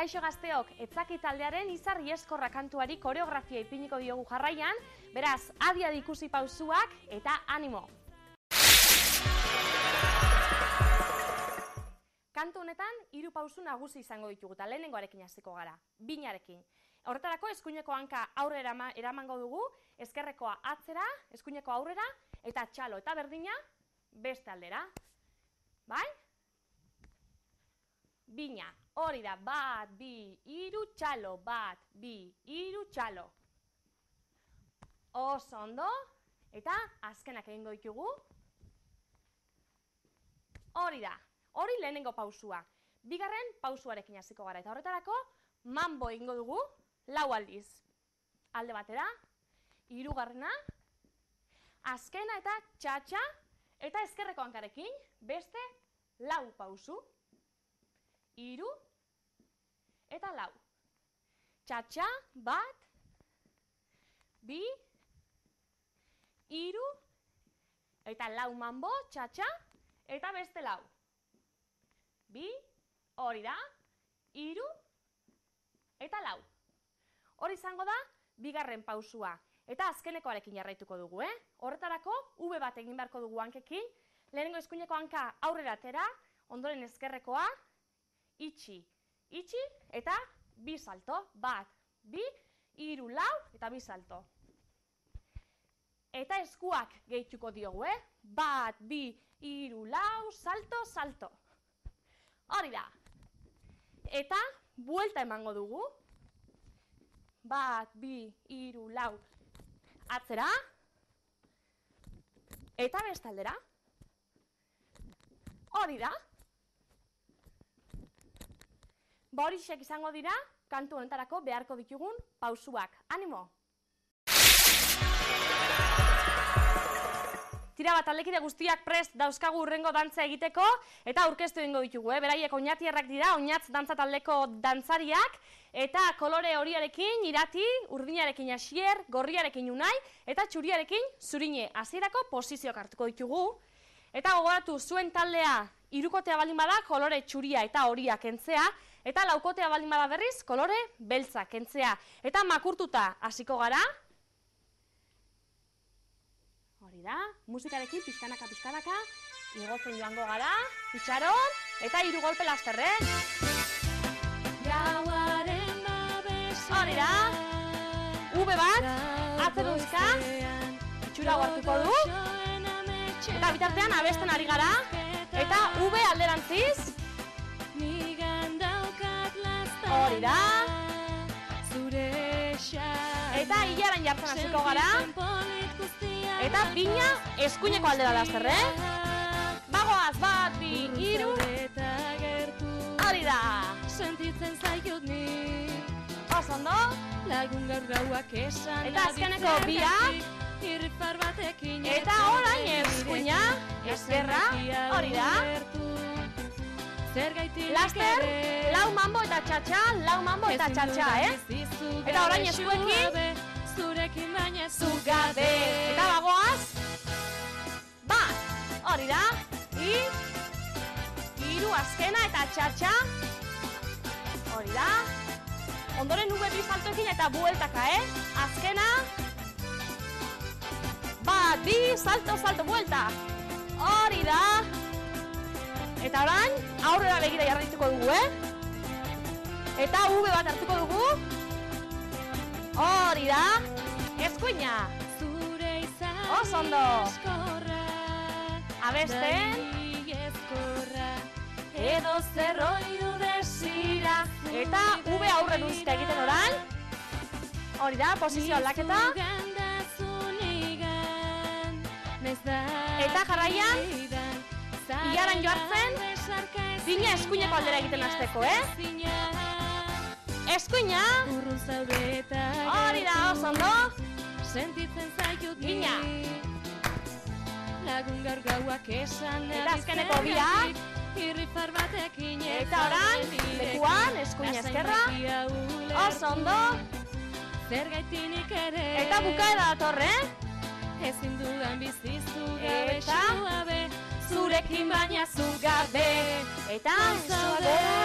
Kaixo gazteok, Etzaki taldearen Izarri Eskorra kantuari koreografia ipiniko diogu jarraian, beraz, adi-adi ikusi pausuak eta animo! Kantu honetan, 3 pausu nagusi izango ditugu eta lehenengoarekin hasiko gara, binarekin. Horretarako, eskuineko hanka aurrera eramango dugu, ezkerrekoa atzera, eskuineko aurrera, eta txalo eta berdina beste aldera. Bai? Bina, hori da, 1, 2, 3, txalo, 1, 2, 3, txalo. Oso ondo, eta azkenak egingo ditugu. Hori da, hori lehenengo pausua. Bigarren pausuarekin hasiko gara, eta horretarako mambo egingo dugu, 4 aldiz. Alde batera, 3. Azkena eta txatxa, eta ezkerreko hankarekin, beste 4 pausu. 3 eta 4. Txatxa, 1, 2, 3, eta 4 mambo, txatxa, eta beste 4. 2, hori da, 3, eta 4. Hori izango da, bigarren pausua. Eta azkenekoarekin jarraituko dugu, Horretarako, V bat egin beharko dugu hankekin, lehenengo eskuineko hanka aurrera atera, ondoren ezkerrekoa, itxi, eta 2 salto. 1, 2, 3, 4, eta 2 salto. Eta eskuak gehituko diogu, 1, 2, 3, 4, salto, salto. Hori da. Eta, buelta emango dugu. 1, 2, 3, 4, atzera. Eta beste aldera. Hori da. Horixek izango dira, kantu honetarako beharko ditugun pausuak. Animo! Tira bat, taldekide guztiak prest dauzkagu hurrengo dantza egiteko, eta aurkeztu egingo ditugu, beraiek oinatierrak dira, oinatz dantza taldeko dantzariak, eta kolore horiarekin Irati, urdinarekin Asier, gorriarekin Unai, eta txuriarekin Zurine. Hasierako posizioak hartuko ditugu. Eta gogoratu, zuen taldea 3kotea baldin bada, kolore txuria eta horia kentzea, eta 4kotea baldin bada berriz, kolore beltza kentzea. Eta makurtuta hasiko gara. Hori da, musikarekin pizkanaka, igotzen joango gara, itxaron, eta 3 golpe lasterre. Hori da, V bat, atzeruzka, itxura hartuko du, eta bitartean abesten ari gara, eta V alderantziz. Hori da. Eta hilaran jartzen hasiko gara. Eta bina eskuineko aldera lasterre. Bagoaz, 1, 2, 3. Hori da. Oso ondo. Eta azkeneko biak. Eta orain eskuina, eskerra, hori da. Laster, 4 mambo eta txatxa, 4 mambo eta txatxa, Eta orain eskuekin, zugabe. Eta bagoaz, 1, hori da. 3 azkena eta txatxa, hori da. Ondoren V 2 saltoekin eta bueltaka, Azkena. 1, 2, salto, salto, buelta. Hori da. Eta orain, aurrera begira jarraituko dugu, Eta V bat hartuko dugu. Hori da. Eskuina. Oso ondo. Abesten. Edo zerroidu desira. Eta V aurren uztea egiten orain. Hori da, posizio aldaketa. Eta jarraian, hilaran joartzen, bina eskuineko aldera egiten hasteko, Eskuina. Hori da, oso ondo. Bina. Eta azkeneko biak. Eta orain, lekuan, eskuina eskerra. Oso ondo. Eta bukaera datorre. Ezin dudan bizizu gabe, zurekin baina zu gabe. Eta zaude.